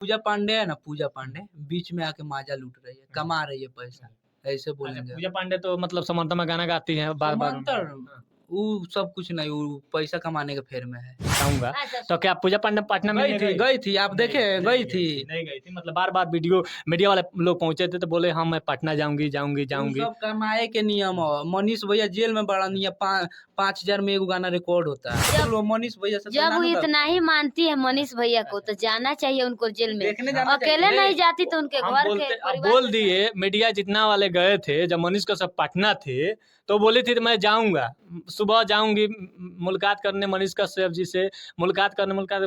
पूजा पांडे है ना, पूजा पांडे बीच में आके माजा लूट रही है, अच्छा। कमा रही है पैसा, ऐसे अच्छा, बोलेंगे। पूजा पांडे तो मतलब समंता में गाना गाती हैं बार-बार। समांतर हाँ, वो सब कुछ नहीं, वो पैसा कमाने के फेर में है। बताऊँगा। तो क्या पूजा पांडे पटना गई मिलने थी, गई थी, आप नहीं, देखे नहीं गई गई थी। नहीं गई थी मतलब बार-बार वीडियो मीडिया वाले लोग पहुँचे थे तो बोले हाँ, मैं पटना जाऊँगी, जाऊँगी, वो जाऊँगी। सब कमाए के नियम हो। मनीष भैया जेल में बड़ा नियम 5,000 में एगो गाना रिकॉर्ड होता है। जब- तो लोग मनीष भैया से जब वो इतना ही मानती है मनीष भैया को तो जाना चाहिए उनको जेल में। देखने जाना अकेले चाहिए। नहीं जाती तो उनके हम घर बोलते के अब परिवार बोल के दिए मीडिया जितना वाले गए थे जब मनीष कश्यप पटना थे तो बोली थी तो मैं जाऊंगा, सुबह जाऊंगी मुलाकात करने मनीष कश्यप जी से, मुलाकात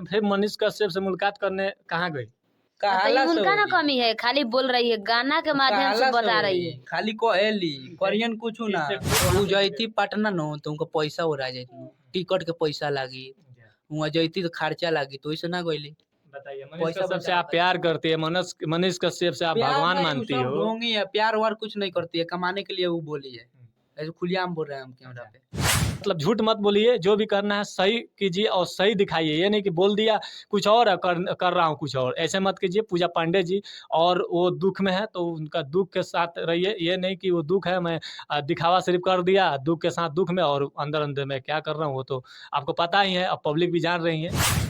फिर मनीष कश्यप से मुलाकात करने कहाँ गई? हाँ, तो ये कहाला से उनका ना होई। कमी है, खाली बोल रही है, गाना के माध्यम से कहाला बता रही होई। है। खाली कहेली करियन कुछ ना। वो जैती पटना न तो उनको पैसा उड़ा जाती, टिकट के पैसा लागी, वहाँ जैती तो खर्चा लागी, तो ऐसे ना गईली। बताइए मनीष पैसा कश्यप से आप बचाओ। प्यार करती है, मनीष कश्यप से आप प्यार भगवान नहीं, वो मानती सब हो। ढोंगी है, प्यार वार कुछ नहीं करती है, कमाने के लिए वो बोली है। ऐसे खुलेआम बोल रहे हैं हम कैमरा पे। मतलब झूठ मत बोलिए, जो भी करना है सही कीजिए और सही दिखाइए, ये नहीं कि बोल दिया कुछ और है, कर रहा हूँ कुछ और, ऐसे मत कीजिए। पूजा पांडे जी और वो दुख में है तो उनका दुख के साथ रहिए, ये नहीं कि वो दुख है मैं दिखावा सिर्फ कर दिया दुख के साथ दुख में और अंदर अंदर में क्या कर रहा हूँ वो तो आपको पता ही है और पब्लिक भी जान रही है।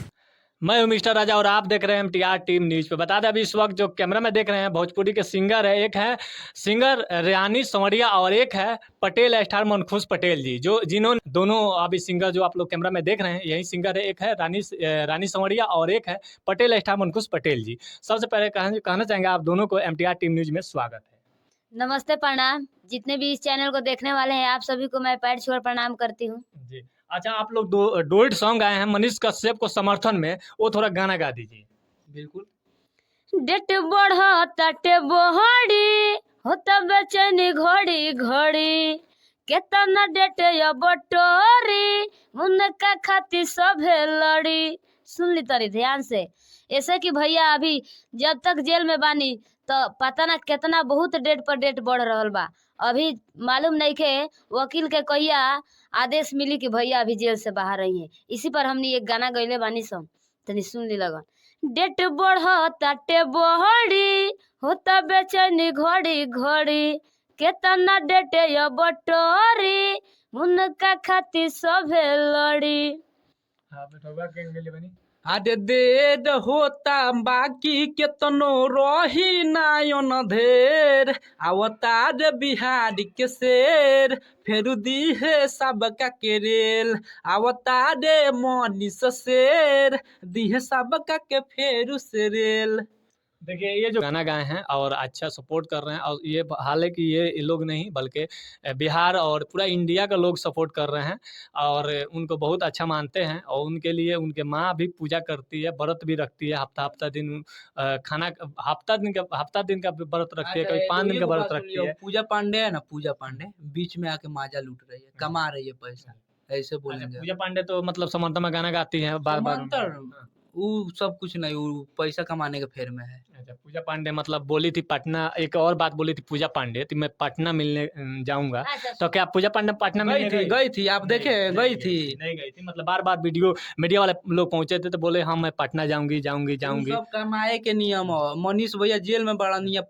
मैं हूं मिस्टर राजा और आप देख रहे हैं एमटीआर टीम न्यूज़ पे। बता दें अभी इस वक्त जो कैमरा में देख रहे हैं भोजपुरी के सिंगर है, एक है सिंगर रेहानी संवरिया और एक है पटेल स्टार मनखुश पटेल जी, जो जिन्होंने दोनों अभी सिंगर जो आप लोग कैमरा में देख रहे हैं यही सिंगर है, एक है रानी संवरिया और एक है पटेल स्टार मनखुश पटेल जी। सबसे पहले कहना चाहेंगे आप दोनों को एमटीआर टीम न्यूज़ में स्वागत है। नमस्ते, प्रणाम। जितने भी इस चैनल को देखने वाले हैं आप सभी को मैं पैर छूकर प्रणाम करती हूँ। जी अच्छा, आप लोग दो डुएट सॉन्ग आए हैं मनीष कश्यप को समर्थन में, वो थोड़ा गाना गा दीजिए। बिल्कुल। डेट बढ़ ताटे बहड़ी होता बेचैनी घड़ी घड़ी, केतना डेट या बटोरी उनका खातिर सभे लड़ी। सुन ली तरी ध्यान से, ऐसे कि भैया अभी जब तक जेल में बानी तो पता ना कितना बहुत डेट पर डेट बढ़ रहल बा। अभी मालूम नहीं के वकील के कहिया आदेश मिली कि भैया अभी जेल से बाहर रही है। इसी पर हमने एक गाना गईले बानी सब, तनी सुन ली लगन। डेट बढ़ ताटे बहड़ी होता बेचैनी घड़ी घड़ी, केतना डेट या बटोरी उनका खातिर सभे लड़ी। अरे देर होता बाकी केतनो रही नायन धेर, अवतार बिहारी के शेर फेरू दीहे सबका के रेल, अवतारे मनीष शेर दीहे सबका के फेरू से रेल। देखिए ये जो गाना गाए हैं और अच्छा सपोर्ट कर रहे हैं और ये हालांकि ये लोग नहीं बल्कि बिहार और पूरा इंडिया का लोग सपोर्ट कर रहे हैं और उनको बहुत अच्छा मानते हैं और उनके लिए उनके माँ भी पूजा करती है, व्रत भी रखती है, हफ्ता दिन खाना हफ्ता दिन का भी व्रत रखती है, कभी 5 दिन का व्रत रखती है। पूजा पांडे है ना, पूजा पांडे बीच में आके माजा लूट रही है, कमा रही है पैसा, ऐसे बोलेंगे। पूजा पांडे तो मतलब समंता में गाना गाती हैं बार-बार। वो सब कुछ नहीं, वो पैसा कमाने के फेर में है। अच्छा, पूजा पांडे मतलब बोली थी पटना, एक और बात बोली थी पूजा पांडे कि मैं पटना मिलने जाऊंगा, तो क्या पूजा पांडे पटना गई थी, गई थी, आप देखे गई थी। नहीं गई थी मतलब बार-बार वीडियो मीडिया वाले लोग पहुंचे थे तो बोले हाँ, मैं पटना जाऊंगी, जाऊंगी, वो जाऊंगी। सब कमाए के नियम हो। मनीष भैया जेल में बड़ा नियम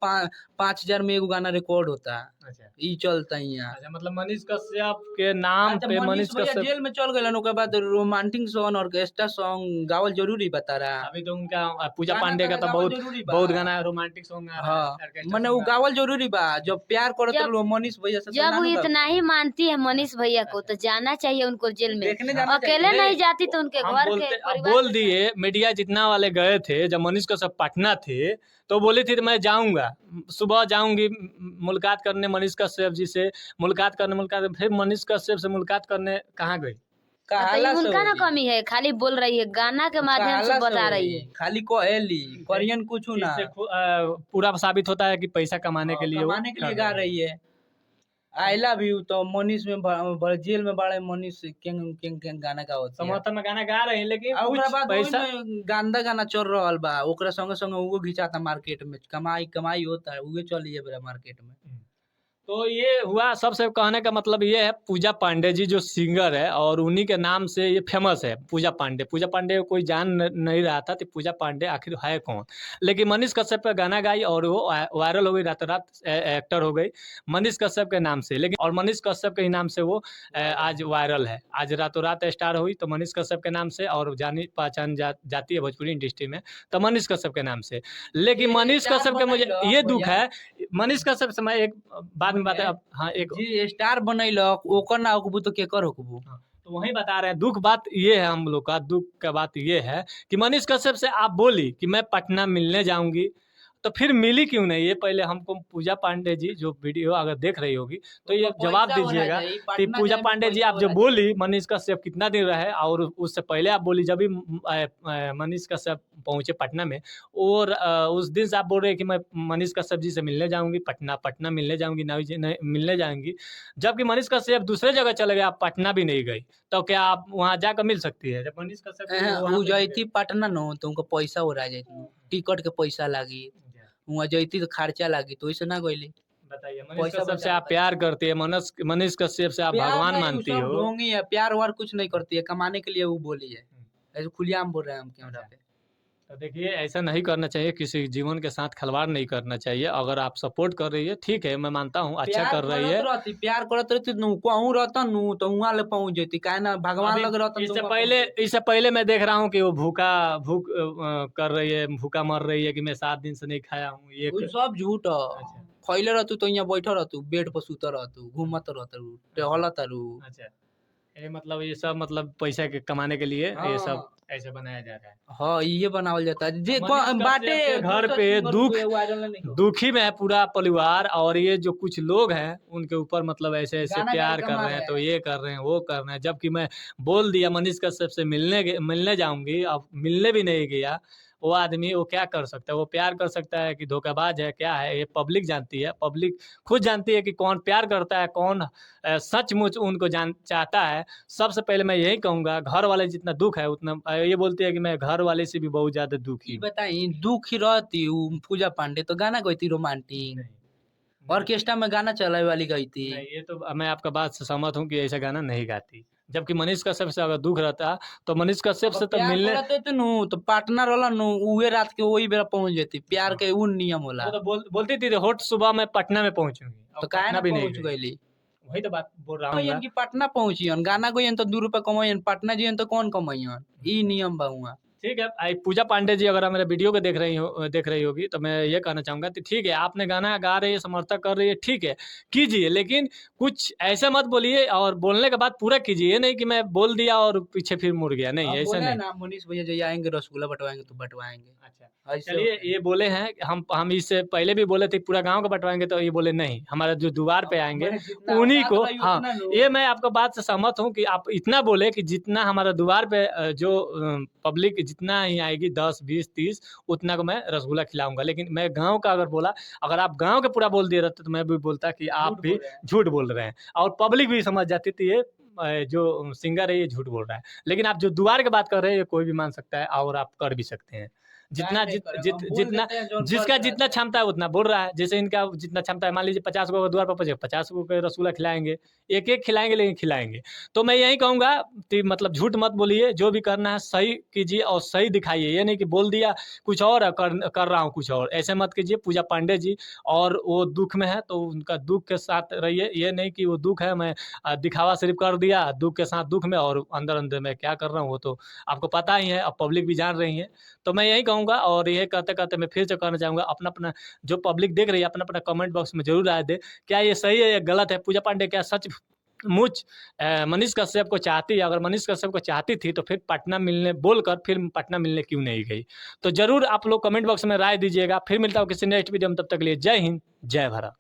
5,000 में एगो गाना रिकॉर्ड होता है। अच्छा ई चलता ही यहाँ। अच्छा, मतलब मनीष कश्यप के नाम पे मनीष भैया कश्यप जेल में चल गए, ओकर बाद रोमांटिक सॉन्ग ऑर्केस्ट्रा सॉन्ग गावल जरूरी बता रहा है। अभी तो उनका पूजा गाना पांडे का तो गावल जरूरी बा। बहुत गाना रोमांटिक सॉन्ग आ रहा है, हाँ, ऑर्केस्ट्रा मने वो सॉन्ग आ रहा है। गावल जरूरी बा। जब प्यार करत जब- रहो मनीष भैया से, जब वो इतना ही मानती है मनीष भैया को तो जाना चाहिए उनको जेल में। देखने जाना अकेले चाहिए। नहीं जाती तो उनके हम घर बोलते के अब परिवार बोल के दिए मीडिया जितना वाले गए थे जब मनीष कश्यप पटना थे तो बोली थी तो मैं जाऊंगा, सुबह जाऊंगी मुलाकात करने मनीष कश्यप जी से, मुलाकात फिर मनीष कश्यप से मुलाकात करने कहाँ गई? तो ये कहाला से उनका ना होई। कमी है, खाली बोल रही है, गाना के माध्यम से कहाला से बता रही होई। है। खाली कहेली करियन कुछ ना। इससे पूरा साबित होता है कि पैसा कमाने के लिए वो कमाने के लिए कर गा रही है। रही है। आई लव यू तो मनीष में जेल में बड़े मनीष किंग किंग किंग गाना का होती है। समर्थन में गाना गा रहे हैं लेकिन आ ओकरा कुछ बाद पैसा में गांदा गाना चल रहल बा, ओकरा संगे संगे उहो घिचाता मार्केट में, कमाई कमाई होता है, उहे चलिए बड़ा मार्केट में। तो ये हुआ सबसे कहने का मतलब ये है पूजा पांडे जी जो सिंगर है और उन्हीं के नाम से ये फेमस है पूजा पांडे। पूजा पांडे को कोई जान नहीं रहा था कि पूजा पांडे आखिर है कौन। लेकिन मनीष कश्यप पे गाना गाई और वो वायरल हो गई, रातों रात एक्टर हो गई मनीष कश्यप के नाम से। लेकिन और मनीष कश्यप के ही नाम से वो आज वायरल है। आज रातों रात स्टार हुई तो मनीष कश्यप के नाम से, और जानी पहचान जाती है भोजपुरी इंडस्ट्री में तो मनीष कश्यप के नाम से। लेकिन ये मनीष स्टार कश्यप के मुझे बनैलक ये दुख भैया। है, मनीष कश्यप से मैं एक बाद में बात है। हाँ एक जी स्टार बनैलक ओकर ना होकबू तो केकर होकबू। हाँ, तो वही बता रहे हैं दुख बात ये है, हम लोग का दुख का बात ये है कि मनीष कश्यप से आप बोली कि मैं पटना मिलने जाऊंगी तो फिर मिली क्यों नहीं? ये पहले हमको पूजा पांडे जी जो वीडियो अगर देख रही होगी तो ये जवाब दीजिएगा कि पूजा पांडे जी आप जो बोली मनीष कश्यप कितना दिन रहे, और उससे पहले आप बोली जब भी मनीष कश्यप पहुंचे पटना में, और उस दिन से आप बोल रहे हैं कि मैं मनीष कश्यप जी से मिलने जाऊंगी, पटना मिलने जाऊंगी, नहीं मिलने जाएंगी, जबकि मनीष कश्यप दूसरे जगह चले गए, आप पटना भी नहीं गई, तो क्या आप वहाँ जाकर मिल सकती है? जब मनीष कश्यप उ जैती पटना नो तो उनका पैसा उड़ा जाइत टिकट के पैसा लागी, वहाँ जैती तो खर्चा लागी तो वैसे ना गइली। बताइए मनीष पैसा कश्यप से बचा आप प्यार करती है, मनीष कश्यप से आप प्यार भगवान नहीं, मानती वो सब हो? ढोंगी है, प्यार वार कुछ नहीं करती है, कमाने के लिए वो बोली है। ऐसे खुलेआम बोल रहे हैं हम कैमरा पे। तो देखिए ऐसा नहीं करना चाहिए, किसी जीवन के साथ खिलवाड़ नहीं करना चाहिए। अगर आप सपोर्ट कर रही है ठीक है, मैं मानता हूँ अच्छा प्यार कर रही करत है। रहती, प्यार करत रहती नु कहूँ रहता नु तो वहाँ ले पहुँच जेती, काहे ना भगवान अभी लग रहता इससे पहले मैं देख रहा हूँ कि वो भूख कर रही है, भूखा मर रही है कि मैं 7 दिन से नहीं खाया हूँ ये उ सब झूठ ह। अच्छा खइले रहतू तो यहाँ बैठल रहतू, बेड पर सुतल रहतू, घूमत रहतू, टहलत रहू। अच्छा, ये मतलब ये सब मतलब पैसा के कमाने के लिए ये सब हाँ। ऐसे बनाया जा रहा है। हाँ ये बनावल जाता है जे मनीष कश्यप बाटे के घर दूसरा पे सिंगर दुख हुए, वायरल नहीं हो। दुखी में है पूरा परिवार, और ये जो कुछ लोग हैं उनके ऊपर मतलब ऐसे ऐसे गाना प्यार गा कर कमा रहे हैं, रहे तो हैं। ये कर रहे हैं वो कर रहे हैं, जबकि मैं बोल दिया मनीष कश्यप से मिलने जाऊंगी, अब मिलने भी नहीं गया। वो आदमी वो क्या कर सकता है? वो प्यार कर सकता है कि धोखेबाज है, क्या है? ये पब्लिक जानती है, पब्लिक खुद जानती है कि कौन प्यार करता है, कौन सचमुच उनको चाहता है। सबसे पहले मैं यही कहूँगा, घर वाले जितना दुख है उतना ये बोलती है कि मैं घर वाले से भी बहुत ज्यादा दुखी ई हूँ। बताई दुखी रहती उ पूजा पांडे तो गाना गईती रोमांटिक, नहीं, ऑर्केस्ट्रा में गाना चलाए वाली गईती। नहीं, ये तो मैं आपका बात से सहमत हूँ कि ऐसा गाना नहीं गाती। जबकि मनीष कश्यप से अगर दुख रहता तो मनीष कश्यप से तो प्यार मिलने करत रहते नु तो पार्टनर रहला नु उहे रात के वही बेरा पहुंच जेती। प्यार के उ नियम होला वो तो बोलती थी होट सुबह मैं पटना में पहुंचूंगी, तो अब काहे पटना ना भी नहीं पहुंच गई। गईली। वही तो बात बोल रहा कहियन हूँ। कि पटना पहुंचियन, गाना गइयन तो 2 रुपया कमाइयन, पटना जियन तो कौन कमाइयन, ई नियम बा उहाँ। ठीक है, पूजा पांडे जी अगर आप मेरे वीडियो को देख रही होगी तो मैं ये कहना चाहूंगा कि ठीक है आपने गाना गा रही है, समर्थक कर रही है, ठीक है कीजिए, लेकिन कुछ ऐसा मत बोलिए और बोलने के बाद पूरा कीजिए। ये नहीं कि मैं बोल दिया और पीछे फिर मुड़ गया, नहीं हम ऐसा बोले नहीं। ना मनीष भैया जो आएंगे रसगुल्ला बंटवाएंगे तो बंटवाएंगे। अच्छा ऐसे चलिए, होता है। ये बोले हैं हम इससे पहले भी बोले थे पूरा गांव का बंटवाएंगे, तो ये बोले नहीं, हमारा जो द्वार पे आएंगे हमारे जितना उन्हीं औकात को। रही हाँ, उतना लो। ये मैं आपको बात से सहमत हूँ कि आप इतना बोले कि जितना हमारा द्वार पे जो पब्लिक जितना ही आएगी 10 20 30 उतना को मैं रसगुल्ला खिलाऊंगा। लेकिन मैं गांव का अगर बोला, अगर आप गांव के पूरा बोल दिए रहते तो मैं भी बोलता कि आप भी झूठ बोल रहे हैं, और पब्लिक भी समझ जाती थी ये जो सिंगर है ये झूठ बोल रहा है। लेकिन आप जो द्वार की बात कर रहे हैं ये कोई भी मान सकता है और आप कर भी सकते हैं। जितना जितना जिसका जितना क्षमता है उतना बोल रहा है। जैसे इनका जितना क्षमता है, मान लीजिए 50 को द्वार पर 50 को रसगुल्ला खिलाएंगे, एक एक खिलाएंगे लेकिन खिलाएंगे। तो मैं यही कहूँगा कि मतलब झूठ मत बोलिए, जो भी करना है सही कीजिए और सही दिखाइए। ये नहीं कि बोल दिया कुछ और कर रहा हूँ कुछ और, ऐसे मत कीजिए। पूजा पांडे जी और वो दुख में है तो उनका दुख के साथ रहिए। ये नहीं कि वो दुख है मैं दिखावा सिर्फ कर दिया दुख के साथ दुख में, और अंदर अंदर मैं क्या कर रहा हूँ वो तो आपको पता ही है, अब पब्लिक भी जान रही है। तो मैं यही कहूँगा, और ये कहते कहते मैं फिर से कहना चाहूँगा, अपना अपना जो पब्लिक देख रही है अपना अपना कमेंट बॉक्स में जरूर राय दे, क्या ये सही है या गलत है? पूजा पांडे क्या सच मुझ मनीष कश्यप को चाहती है? अगर मनीष कश्यप को चाहती थी तो फिर पटना मिलने बोलकर फिर पटना मिलने क्यों नहीं गई? तो जरूर आप लोग कमेंट बॉक्स में राय दीजिएगा। फिर मिलता हूँ किसी नेक्स्ट वीडियो में, तब तक के लिए जय हिंद जय भारत।